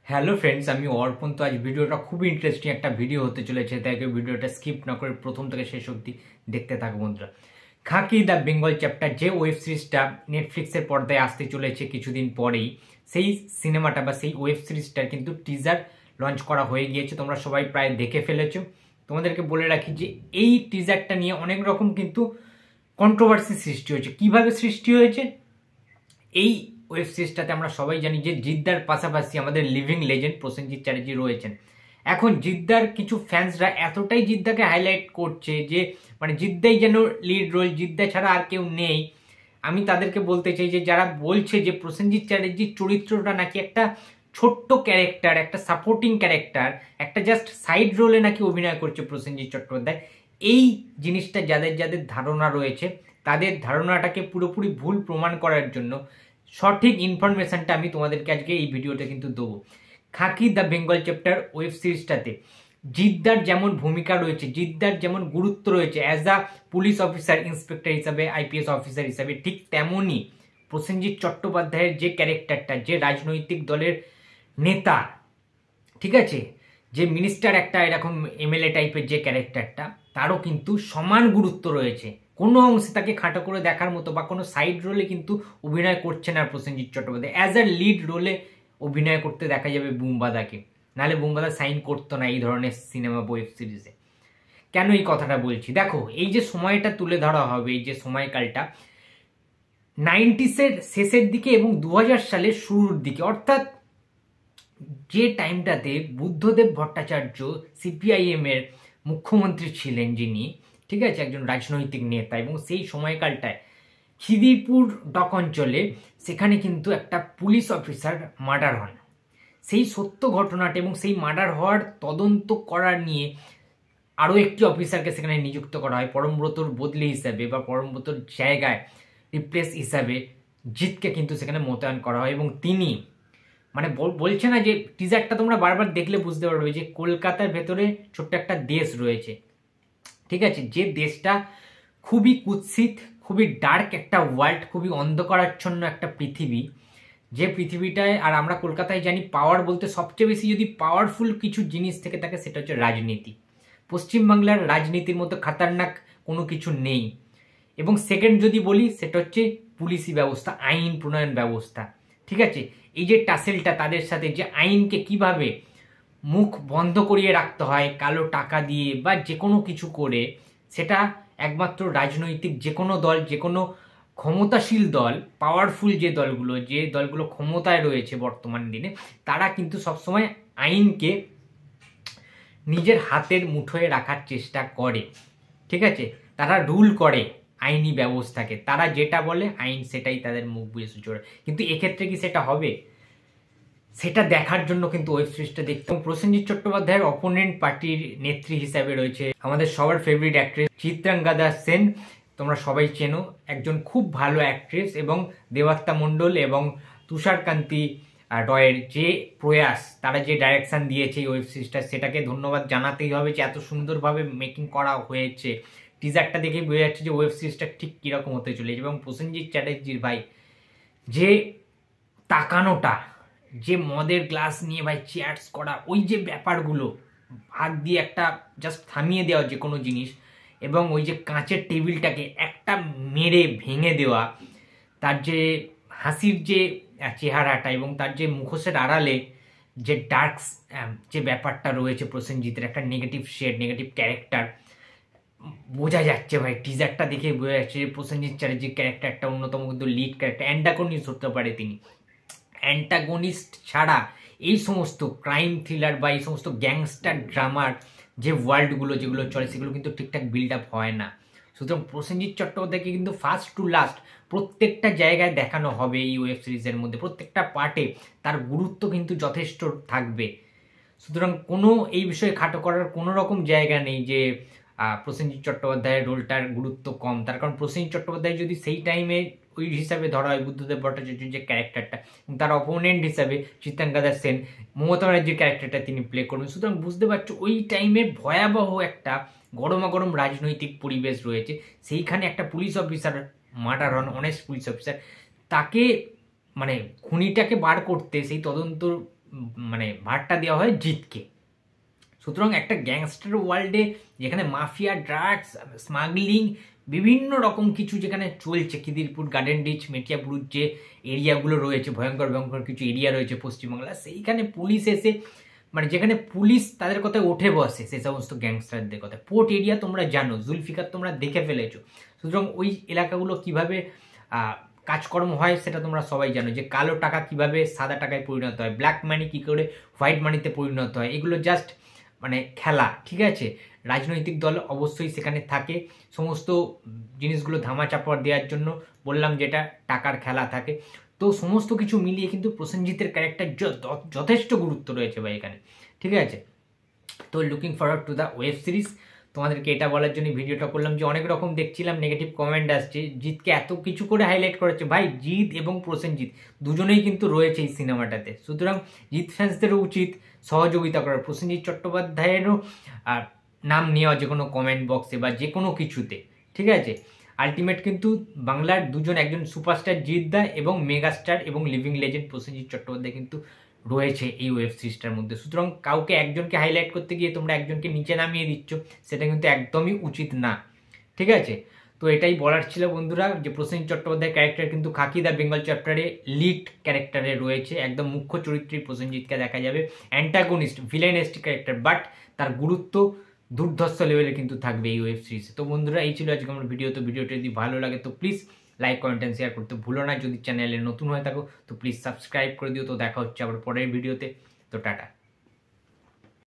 Hello friends, আমি অর্পণ। তো আজ ভিডিওটা খুব ইন্টারেস্টিং একটা ভিডিও হতে চলেছে, তাই ভিডিওটা স্কিপ না করে প্রথম থেকে শেষ অবধি দেখতে থাকো বন্ধুরা। খাকি দ্য বেঙ্গল চ্যাপ্টার যে ওয়েব সিরিজটা নেটফ্লিক্সের পর্দায় আসতে চলেছে কিছুদিন পরেই, সেই সিনেমাটা বা সেই ওয়েব সিরিজটার কিন্তু টিজার লঞ্চ করা হয়ে গিয়েছে। তোমরা সবাই প্রায় দেখে ফেলেছো। তোমাদেরকে বলে রাখি যে এই টিজারটা নিয়ে অনেক রকম কিন্তু কন্ট্রোভার্সি সৃষ্টি হয়েছে। কিভাবে সৃষ্টি হয়েছে? এই ওয়েব সিরিজটাতে আমরা সবাই জানি যে জিদ্দার পাশাপাশি আমাদের লিভিং লেজেন্ড প্রসেনজিৎ চ্যাটার্জি রয়েছেন। এখন জিদ্দার কিছু ফ্যান্সরা এতটাই জিদ্দাকে হাইলাইট করছে যে মানে জিদ্দাই যেন লিড রোল, জিদ্দা ছাড়া আর কেউ নেই। আমি তাদেরকে বলতে চাই যে যারা বলছে যে প্রসেনজিৎ চ্যাটার্জির চরিত্রটা নাকি একটা ছোট্ট ক্যারেক্টার, একটা সাপোর্টিং ক্যারেক্টার, একটা জাস্ট সাইড রোলে নাকি অভিনয় করছে প্রসেনজিৎ চট্টোপাধ্যায়, এই জিনিসটা যাদের যাদের ধারণা রয়েছে তাদের ধারণাটাকে পুরোপুরি ভুল প্রমাণ করার জন্য সঠিক ইনফরমেশনটা আমি তোমাদেরকে আজকে এই ভিডিওতে কিন্তু দেবো। খাকি দ্য বেঙ্গল চ্যাপ্টার ওয়েব সিরিজটাতে জিদ্দার যেমন ভূমিকা রয়েছে, জিদ্দার যেমন গুরুত্ব রয়েছে as a police officer, inspector হিসাবে, আইপিএস অফিসার হিসাবে, ঠিক তেমনই প্রসেনজিৎ চট্টোপাধ্যায়ের যে ক্যারেক্টারটা, যে রাজনৈতিক দলের নেতা, ঠিক আছে, যে মিনিস্টার একটা এরকম এমএলএ টাইপের যে ক্যারেক্টারটা, তারও কিন্তু সমান গুরুত্ব রয়েছে। কোনো অংশে তাকে খাটো করে দেখার মতো বা কোনো সাইড রোলে কিন্তু অভিনয় করছে না Prosenjit Chattopadhyay. As a lead রোলে অভিনয় করতে দেখা যাবে বুম্বাদাকে, নাহলে বুম্বাদা সাইন করতো না এই ধরনের সিনেমা ওয়েব সিরিজে। কেন এই কথাটা বলছি? দেখো, এই যে সময়টা তুলে ধরা হবে, এই যে সময়কালটা 90s-এর শেষের দিকে এবং 2000 সালের শুরুর দিকে, অর্থাৎ যে টাইমটাতে বুদ্ধদেব ভট্টাচার্য সিপিআইএম এর মুখ্যমন্ত্রী ছিলেন, যিনি, ঠিক আছে, একজন রাজনৈতিক নেতা, এবং সেই সময়কালটায় খিদিরপুর ডক অঞ্চলে সেখানে কিন্তু একটা পুলিশ অফিসার মার্ডার হন। সেই সত্য ঘটনাটা এবং সেই মার্ডার হওয়ার তদন্ত করার নিয়ে আরও একটি অফিসারকে সেখানে নিযুক্ত করা হয় পরমব্রতর বদলি হিসাবে বা পরমব্রতর জায়গায় রিপ্লেস হিসাবে জিতকে কিন্তু সেখানে মোতায়েন করা হয়। এবং তিনি মানে বলছে না যে টিজারটা তোমরা বারবার দেখলে বুঝতে পারবে যে কলকাতার ভেতরে ছোট্ট একটা দেশ রয়েছে, ঠিক আছে, যে দেশটা খুবই কুৎসিত, খুবই ডার্ক একটা ওয়ার্ল্ড, খুবই অন্ধকারাচ্ছন্ন একটা পৃথিবী, যে পৃথিবীটায়, আর আমরা কলকাতায় জানি পাওয়ার বলতে সবচেয়ে বেশি যদি পাওয়ারফুল কিছু জিনিস থেকে থাকে সেটা হচ্ছে রাজনীতি। পশ্চিমবাংলার রাজনীতির মতো খাতারনাক কোনো কিছু নেই। এবং সেকেন্ড যদি বলি সেটা হচ্ছে পুলিশি ব্যবস্থা, আইন প্রণয়ন ব্যবস্থা, ঠিক আছে। এই যে টাসেলটা তাদের সাথে, যে আইনকে কিভাবে মুখ বন্ধ করিয়ে রাখতে হয় কালো টাকা দিয়ে বা যে কোনো কিছু করে, সেটা একমাত্র রাজনৈতিক যে কোনো দল, যে কোনো ক্ষমতাশীল দল, পাওয়ারফুল যে দলগুলো ক্ষমতায় রয়েছে বর্তমান দিনে, তারা কিন্তু সবসময় আইনকে নিজের হাতের মুঠোয় রাখার চেষ্টা করে, ঠিক আছে। তারা রুল করে আইনি ব্যবস্থাকে, তারা যেটা বলে আইন সেটাই তাদের মুখ বুঝে চলে। কিন্তু এক্ষেত্রে কি সেটা হবে? সেটা দেখার জন্য কিন্তু ওয়েব সিরিজটা দেখতে। প্রসেনজিৎ চট্টোপাধ্যায়ের অপোনেন্ট পার্টির নেত্রী হিসাবে রয়েছে আমাদের সবার ফেভারিট অ্যাক্ট্রেস চিত্রাঙ্গদা সেন। তোমরা সবাই চেনো, একজন খুব ভালো অ্যাক্ট্রেস। এবং দেবাত্তা মণ্ডল এবং তুষারকান্তি রয়ের যে প্রয়াস, তারা যে ডাইরেকশন দিয়েছে এই ওয়েব সিরিজটা, সেটাকে ধন্যবাদ জানাতেই হবে যে এত সুন্দরভাবে মেকিং করা হয়েছে। টিজারটা দেখে বোঝা যাচ্ছে যে ওয়েব সিরিজটা ঠিক কীরকম হতে চলেছে। এবং প্রসেনজিৎ চ্যাটার্জির ভাই যে তাকানোটা, যে মদের গ্লাস নিয়ে ভাই চেয়ার্স করা, ওই যে ব্যাপারগুলো, হাত দিয়ে একটা জাস্ট থামিয়ে দেওয়া যে কোনো জিনিস, এবং ওই যে কাঁচের টেবিলটাকে একটা মেরে ভেঙে দেওয়া, তার যে হাসির যে চেহারাটা এবং তার যে মুখোশের আড়ালে যে ডার্ক যে ব্যাপারটা রয়েছে, প্রসেনজিতের একটা নেগেটিভ শেড, নেগেটিভ ক্যারেক্টার বোঝা যাচ্ছে ভাই। টিজারটা দেখে বোঝা যাচ্ছে যে প্রসেনজিৎ চ্যাটার্জির ক্যারেক্টারটা অন্যতম কিন্তু লিড ক্যারেক্টার, অ্যান্টাগনিস্ট হতে পারে তিনি। অ্যান্টাগনিস্ট ছাড়া এই সমস্ত ক্রাইম থ্রিলার বা এই সমস্ত গ্যাংস্টার ড্রামার যে ওয়ার্ল্ডগুলো যেগুলো চলে, সেগুলো কিন্তু ঠিকঠাক বিল্ড আপ হয় না। সুতরাং প্রসেনজিৎ চট্টোপাধ্যায়কে কিন্তু ফার্স্ট টু লাস্ট প্রত্যেকটা জায়গায় দেখানো হবে এই ওয়েব সিরিজের মধ্যে, প্রত্যেকটা পার্টে তার গুরুত্ব কিন্তু যথেষ্ট থাকবে। সুতরাং কোনো এই বিষয়ে খাটো করার কোনো রকম জায়গা নেই যে প্রসেনজিৎ চট্টোপাধ্যায়ের রোলটার গুরুত্ব কম। তার কারণ প্রসেনজিৎ চট্টোপাধ্যায় যদি সেই টাইমে ওই হিসাবে ধরা হয় বুদ্ধদেব ভট্টাচার্যের যে ক্যারেক্টারটা, তার অপোনেন্ট হিসাবে চিত্রাঙ্গদা সেন, মমতা ব্যানার্জির ক্যারেক্টারটা তিনি প্লে করবেন। সুতরাং বুঝতে পারছো ওই টাইমে ভয়াবহ একটা গরমাগরম রাজনৈতিক পরিবেশ রয়েছে। সেইখানে একটা পুলিশ অফিসার মার্ডার হন, অনেস্ট পুলিশ অফিসার, তাকে মানে খুনিটাকে বার করতে, সেই তদন্ত মানে ভারটা দেওয়া হয় জিতকে। সুতরাং একটা গ্যাংস্টার ওয়ার্ল্ডে যেখানে মাফিয়া, ড্রাগস, স্মাগলিং, বিভিন্ন রকম কিছু যেখানে চলছে, খিদিরপুর, গার্ডেন রিচ, মেটিয়াপুর যে এরিয়াগুলো রয়েছে, ভয়ঙ্কর ভয়ঙ্কর কিছু এরিয়া রয়েছে পশ্চিমবাংলা, সেইখানে পুলিশ এসে মানে যেখানে পুলিশ তাদের কথায় ওঠে বসে, সে সমস্ত গ্যাংস্টারদের কথা। পোর্ট এরিয়া তোমরা জানো, জুলফিকার তোমরা দেখে ফেলেছো। সুতরাং ওই এলাকাগুলো কিভাবে কাজকর্ম হয় সেটা তোমরা সবাই জানো, যে কালো টাকা কিভাবে সাদা টাকায় পরিণত হয়, ব্ল্যাক মানি কী করে হোয়াইট মানিতে পরিণত হয়, এগুলো জাস্ট মানে খেলা, ঠিক আছে। রাজনৈতিক দল অবশ্যই সেখানে থাকে সমস্ত জিনিসগুলো ধামাচাপড় দেওয়ার জন্য, বললাম যেটা টাকার খেলা থাকে। তো সমস্ত কিছু মিলিয়ে কিন্তু প্রসেনজিতের ক্যারেক্টার যথেষ্ট গুরুত্ব রয়েছে ভাই এখানে, ঠিক আছে। তো looking forward to the web series. তোমাদেরকে এটা বলার জন্য ভিডিওটা করলাম যে অনেক রকম দেখছিলাম নেগেটিভ কমেন্ট আসছে, জিতকে এত কিছু করে হাইলাইট করেছে। ভাই জিৎ এবং প্রসেনজিৎ দুজনেই কিন্তু রয়েছে এই সিনেমাটাতে, সুতরাং জিৎ ফ্যান্সদেরও উচিত সহযোগিতা করার, প্রসেনজিৎ চট্টোপাধ্যায়েরও নাম নেওয়া যে কোনো কমেন্ট বক্সে বা যে কোনো কিছুতে, ঠিক আছে। আলটিমেট কিন্তু বাংলার দুজন, একজন সুপারস্টার জিৎ দা এবং মেগাস্টার এবং লিভিং লেজেন্ড প্রসেনজিৎ চট্টোপাধ্যায় কিন্তু রয়েছে এই ওয়েব সিরিজটার মধ্যে। সুতরাং কাউকে একজনকে হাইলাইট করতে গিয়ে তোমরা একজনকে নিচে নামিয়ে দিচ্ছ, সেটা কিন্তু একদমই উচিত না, ঠিক আছে। তো এটাই বলার ছিল বন্ধুরা, যে প্রসেনজিৎ চট্টোপাধ্যায়ের ক্যারেক্টার কিন্তু খাকি দ্য বেঙ্গল চ্যাপ্টারে লিড ক্যারেক্টারে রয়েছে, একদম মুখ্য চরিত্রে প্রসেনজিৎকে দেখা যাবে, অ্যান্টাগনিস্ট ভিলেনেস্টিক ক্যারেক্টার, বাট তার গুরুত্ব দুর্ধর্ষ লেভেলে কিন্তু থাকবে এই ওয়েব সিরিজে। তো বন্ধুরা এই ছিল আজকে আমার ভিডিও। তো ভিডিওটা যদি ভালো লাগে তো please like, comment and share করতে ভুলো না। যদি চ্যানেলে নতুন হয়ে থাকো তো প্লিজ সাবস্ক্রাইব করে দিও। তো দেখা হচ্ছে আবার পরের ভিডিওতে। তো টাটা।